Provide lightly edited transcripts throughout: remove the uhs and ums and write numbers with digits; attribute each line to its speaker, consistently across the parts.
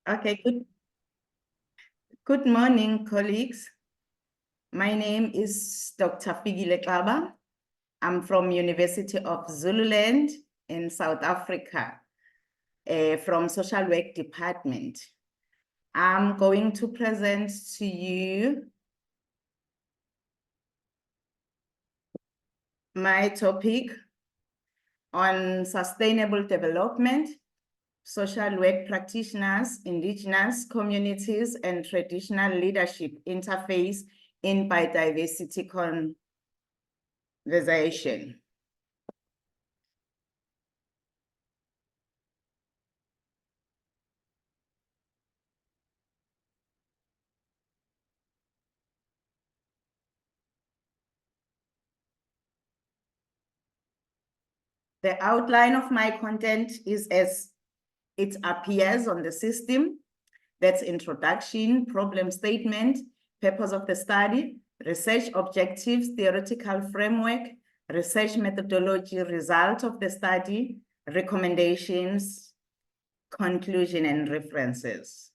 Speaker 1: Okay, good morning, colleagues. My name is Dr. Fikile Xaba. I'm from University of Zululand in South Africa, from Social Work Department. I'm going to present to you my topic on sustainable development, social work practitioners, indigenous communities, and traditional leadership interface in biodiversity conversation. The outline of my content is as it appears on the system. That's introduction, problem statement, purpose of the study, research objectives, theoretical framework, research methodology, result of the study, recommendations, conclusion, and references.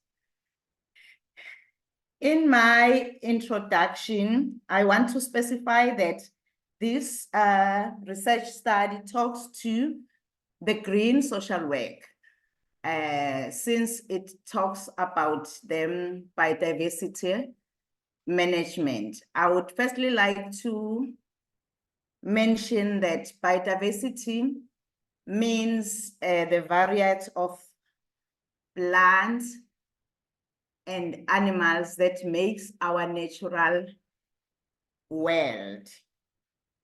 Speaker 1: In my introduction, I want to specify that this research study talks to the green social work, since it talks about the biodiversity management. I would firstly like to mention that biodiversity means the variety of plants and animals that makes our natural world.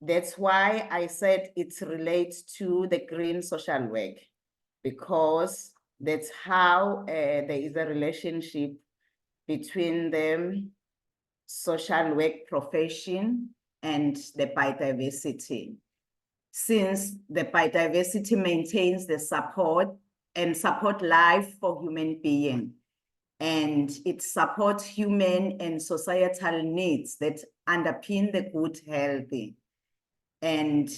Speaker 1: That's why I said it relates to the green social work, because that's how there is a relationship between the social work profession and the biodiversity. Since the biodiversity maintains the support life for human beings, and it supports human and societal needs that underpin the good health. And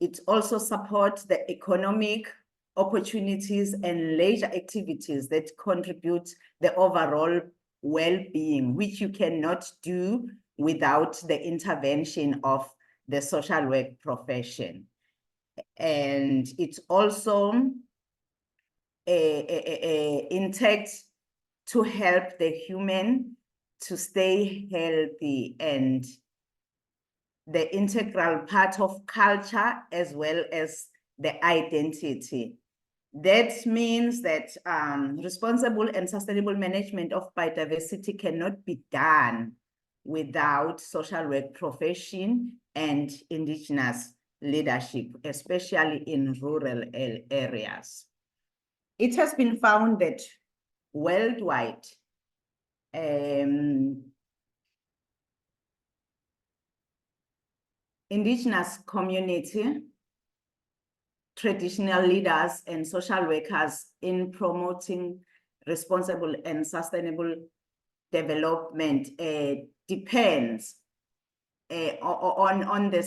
Speaker 1: it also supports the economic opportunities and leisure activities that contribute the overall well-being, which you cannot do without the intervention of the social work profession. And it also intends to help the human to stay healthy, and the integral part of culture as well as the identity. That means that responsible and sustainable management of biodiversity cannot be done without social work profession and indigenous leadership, especially in rural areas. It has been found that worldwide, indigenous community, traditional leaders, and social workers in promoting responsible and sustainable development depends on the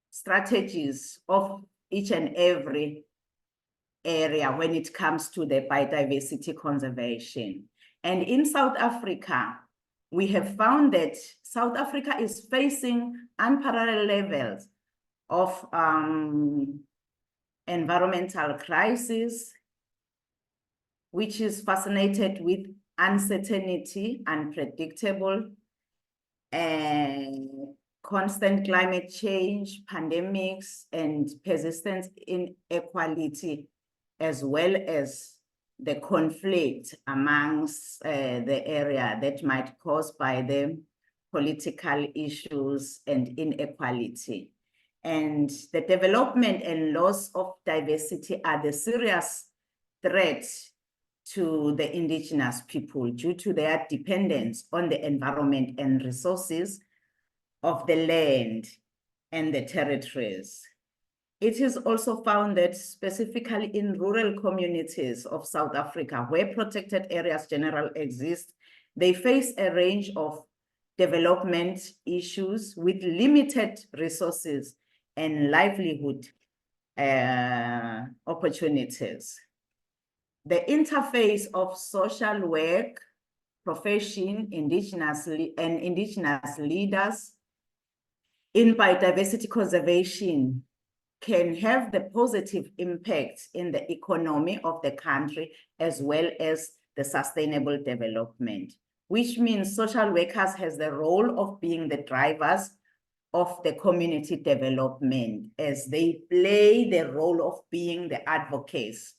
Speaker 1: strategies of each and every area when it comes to the biodiversity conservation. And in South Africa, we have found that South Africa is facing unparalleled levels of environmental crisis, which is fascinated with uncertainty, unpredictable, and constant climate change, pandemics, and persistent inequality, as well as the conflict amongst the area that might cause by the political issues and inequality. And the development and loss of diversity are the serious threats to the indigenous people due to their dependence on the environment and resources of the land and the territories. It is also found that specifically in rural communities of South Africa, where protected areas generally exist, they face a range of development issues with limited resources and livelihood opportunities. The interface of social work, profession, indigenous leaders in biodiversity conservation can have the positive impact in the economy of the country as well as the sustainable development, which means social workers has the role of being the drivers of the community development as they play the role of being the advocates,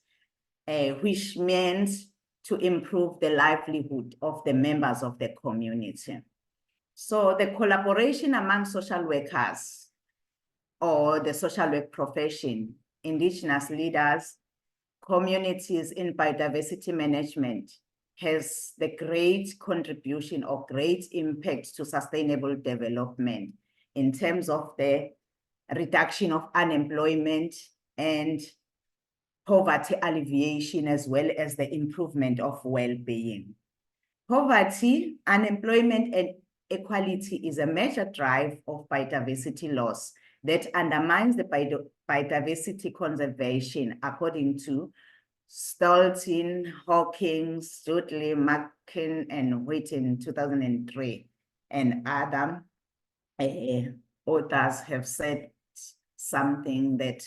Speaker 1: which means to improve the livelihood of the members of the community. So the collaboration among social workers or the social work profession, indigenous leaders, communities in biodiversity management has the great contribution or great impact to sustainable development in terms of the reduction of unemployment and poverty alleviation, as well as the improvement of well-being. Poverty, unemployment, and equality is a major drive of biodiversity loss that undermines the biodiversity conservation, according to Stolten, Hawkins, Dudley, Markin, and Whitten, 2003, and other authors have said something that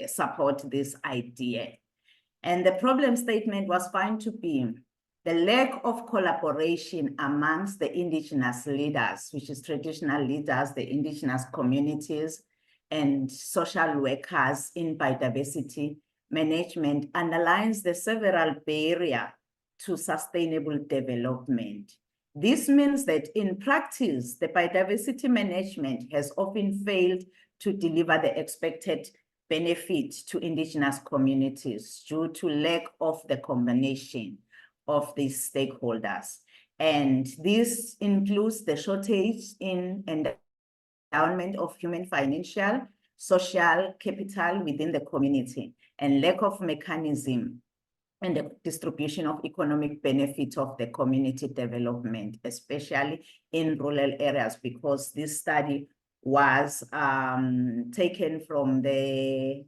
Speaker 1: support this idea. And the problem statement was found to be the lack of collaboration amongst the indigenous leaders, which is traditional leaders, the indigenous communities, and social workers in biodiversity management underlines the several barriers to sustainable development. This means that in practice, the biodiversity management has often failed to deliver the expected benefit to indigenous communities due to lack of the combination of these stakeholders. And this includes the shortage in endowment of human, financial, social capital within the community, and lack of mechanism and the distribution of economic benefit of the community development, especially in rural areas, because this study was taken from the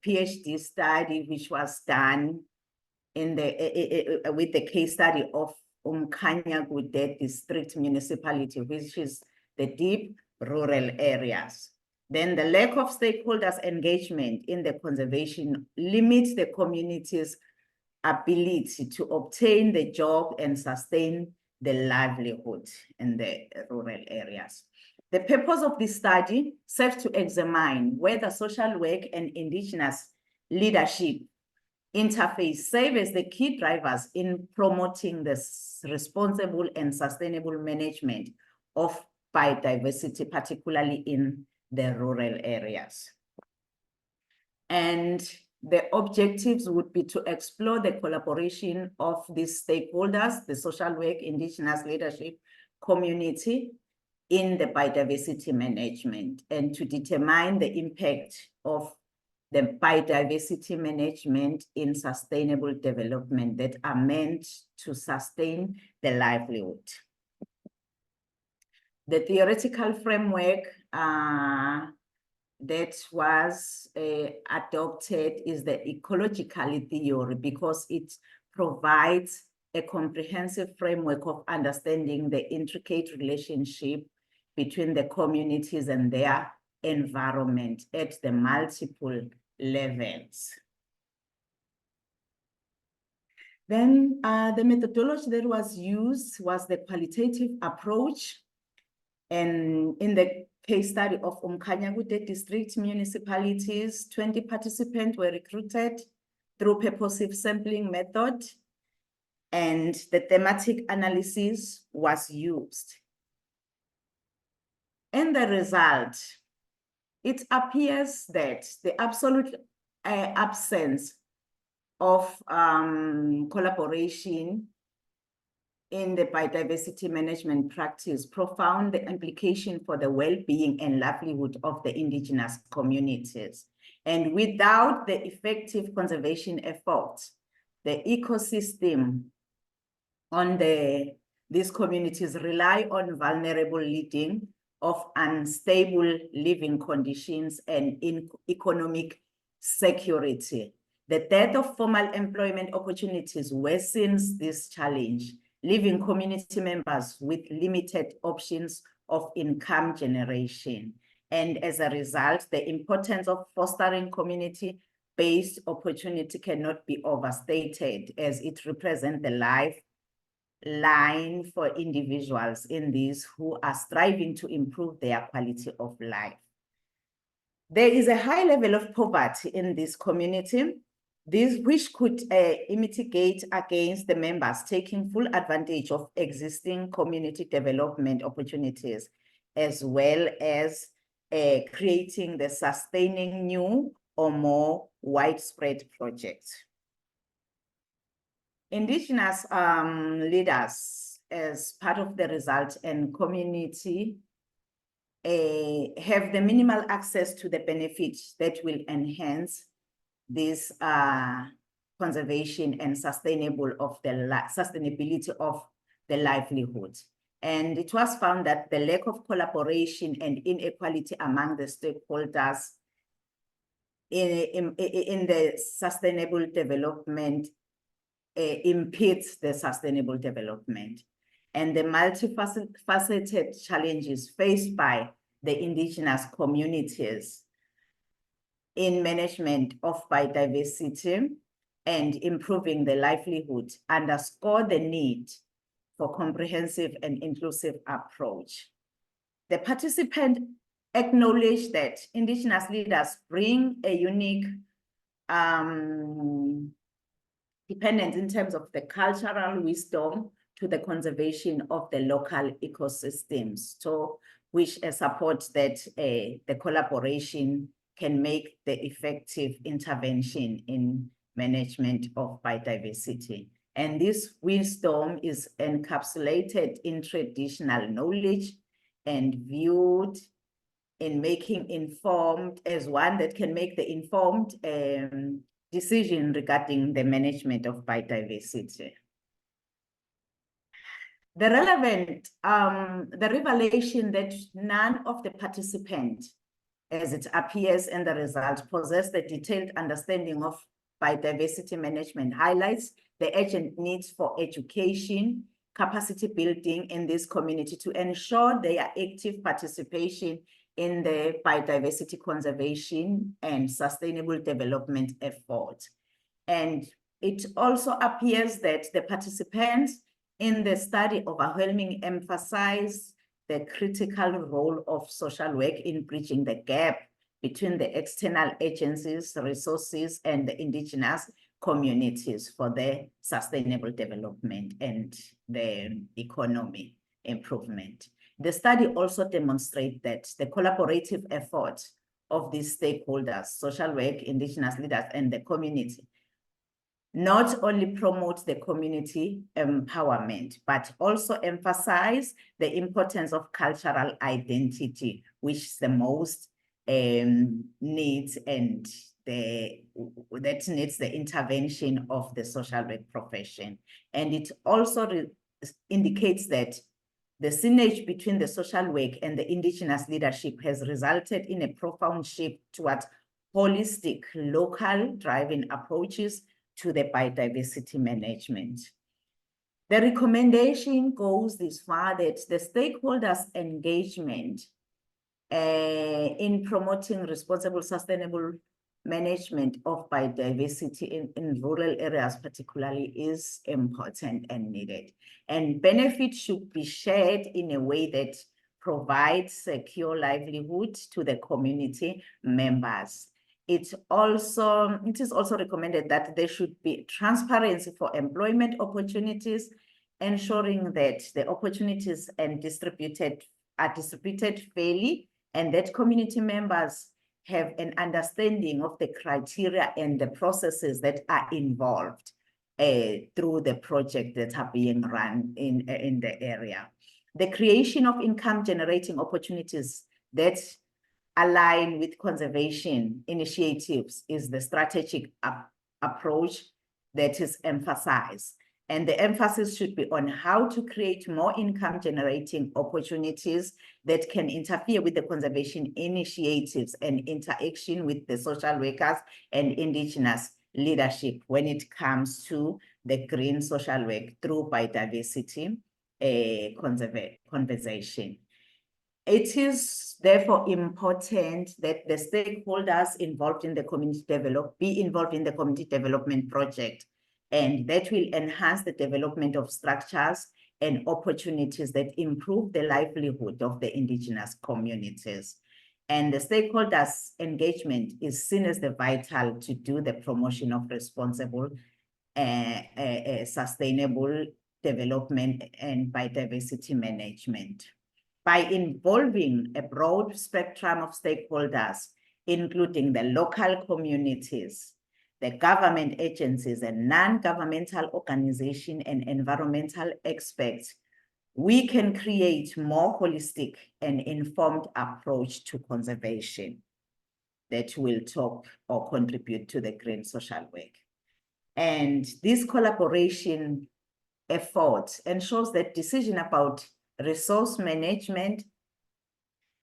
Speaker 1: PhD study, which was done in with the case study of Umkhanyakude district municipality, which is the deep rural areas. Then the lack of stakeholders' engagement in the conservation limits the community's ability to obtain the job and sustain the livelihood in the rural areas. The purpose of this study serves to examine whether social work and indigenous leadership interface serve as the key drivers in promoting the responsible and sustainable management of biodiversity, particularly in the rural areas. And the objectives would be to explore the collaboration of these stakeholders, the social work, indigenous leadership, community in the biodiversity management, and to determine the impact of the biodiversity management in sustainable development that are meant to sustain the livelihood. The theoretical framework that was adopted is the ecological theory, because it provides a comprehensive framework of understanding the intricate relationship between the communities and their environment at the multiple levels. Then the methodology that was used was the qualitative approach. And in the case study of Umkhanyakude district municipalities, 20 participants were recruited through purposive sampling method, and the thematic analysis was used. In the result, it appears that the absolute absence of collaboration in the biodiversity management practice profound the implication for the well-being and livelihood of the indigenous communities. And without the effective conservation efforts, the ecosystem on these communities rely on vulnerable living of unstable living conditions and in economic security. The dearth of formal employment opportunities worsens this challenge, leaving community members with limited options of income generation. And as a result, the importance of fostering community-based opportunity cannot be overstated, as it represents the lifeline for individuals in these who are striving to improve their quality of life. There is a high level of poverty in this community, which could mitigate against the members taking full advantage of existing community development opportunities, as well as creating the sustaining new or more widespread projects. Indigenous leaders, as part of the result and community, have the minimal access to the benefits that will enhance this conservation and sustainability of the livelihood. And it was found that the lack of collaboration and inequality among the stakeholders in the sustainable development impedes the sustainable development. And the multifaceted challenges faced by the indigenous communities in management of biodiversity and improving the livelihood underscore the need for comprehensive and inclusive approach. The participant acknowledged that indigenous leaders bring a unique dependence in terms of the cultural wisdom to the conservation of the local ecosystems, so which supports that the collaboration can make the effective intervention in management of biodiversity. And this wisdom is encapsulated in traditional knowledge and viewed in making informed as one that can make the informed decision regarding the management of biodiversity. The relevant, the revelation that none of the participants, as it appears in the result, possess the detailed understanding of biodiversity management highlights the urgent needs for education, capacity building in this community to ensure their active participation in the biodiversity conservation and sustainable development efforts. And it also appears that the participants in the study overwhelmingly emphasize the critical role of social work in bridging the gap between the external agencies, resources, and the indigenous communities for the sustainable development and the economy improvement. The study also demonstrates that the collaborative effort of these stakeholders, social work, indigenous leaders, and the community, not only promote the community empowerment, but also emphasize the importance of cultural identity, which is the most needs and that needs the intervention of the social work profession. And it also indicates that the synergy between the social work and the indigenous leadership has resulted in a profound shift towards holistic, local driving approaches to the biodiversity management. The recommendation goes this far that the stakeholders' engagement in promoting responsible, sustainable management of biodiversity in rural areas particularly is important and needed. And benefits should be shared in a way that provides secure livelihood to the community members. It is also recommended that there should be transparency for employment opportunities, ensuring that the opportunities are distributed fairly, and that community members have an understanding of the criteria and the processes that are involved through the project that are being run in the area. The creation of income generating opportunities that align with conservation initiatives is the strategic approach that is emphasized. And the emphasis should be on how to create more income-generating opportunities that can interfere with the conservation initiatives and interaction with the social workers and Indigenous leadership when it comes to the green social work through biodiversity conversation. It is therefore important that the stakeholders involved in the community be involved in the community development project, and that will enhance the development of structures and opportunities that improve the livelihood of the Indigenous communities. And the stakeholders' engagement is seen as the vital to do the promotion of responsible, sustainable development and biodiversity management. By involving a broad spectrum of stakeholders, including the local communities, the government agencies and non-governmental organizations and environmental experts, we can create more holistic and informed approach to conservation that will talk or contribute to the green social work. And this collaboration effort ensures that decision about resource management,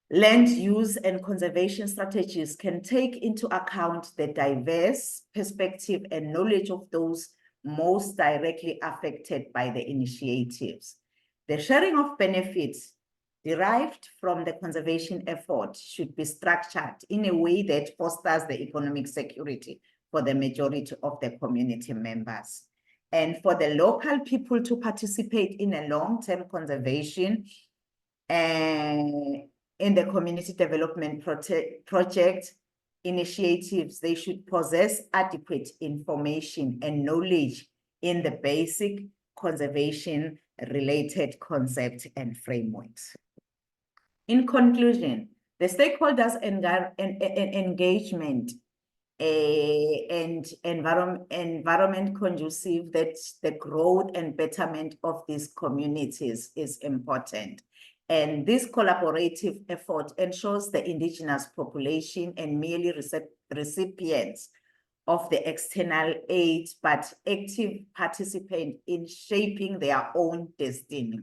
Speaker 1: land use, and conservation strategies can take into account the diverse perspective and knowledge of those most directly affected by the initiatives. The sharing of benefits derived from the conservation effort should be structured in a way that fosters the economic security for the majority of the community members. And for the local people to participate in a long-term conservation in the community development project initiatives, they should possess adequate information and knowledge in the basic conservation-related concepts and frameworks. In conclusion, the stakeholders' engagement and environment conducive that the growth and betterment of these communities is important. And this collaborative effort ensures the Indigenous population and merely recipients of the external aid, but active participants in shaping their own destiny.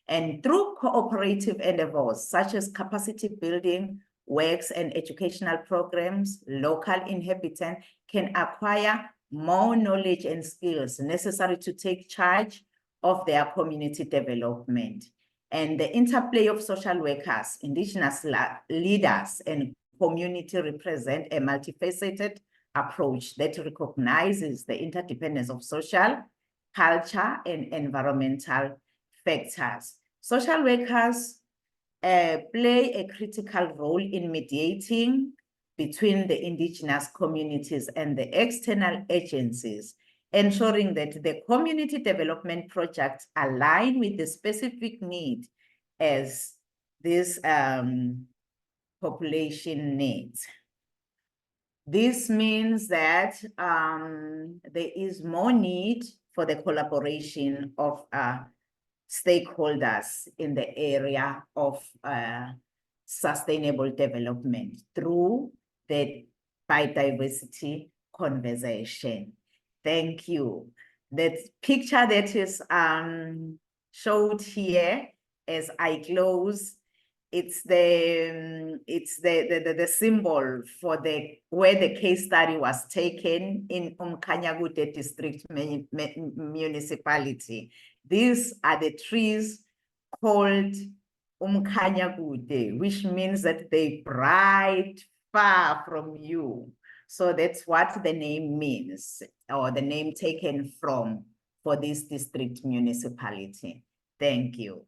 Speaker 1: And through cooperative endeavors, such as capacity building, works and educational programs, local inhabitants can acquire more knowledge and skills necessary to take charge of their community development. And the interplay of social workers, Indigenous leaders, and community represent a multifaceted approach that recognizes the interdependence of social, culture, and environmental factors. Social workers play a critical role in mediating between the Indigenous communities and the external agencies, ensuring that the community development projects align with the specific need as this population needs. This means that there is more need for the collaboration of stakeholders in the area of sustainable development through the biodiversity conversation. Thank you. The picture that is showed here as I close, it's the symbol for where the case study was taken in Umkhanyakude district municipality. These are the trees called Umkhanyakude, which means that they bright far from you. So that's what the name means, or the name taken from for this district municipality. Thank you.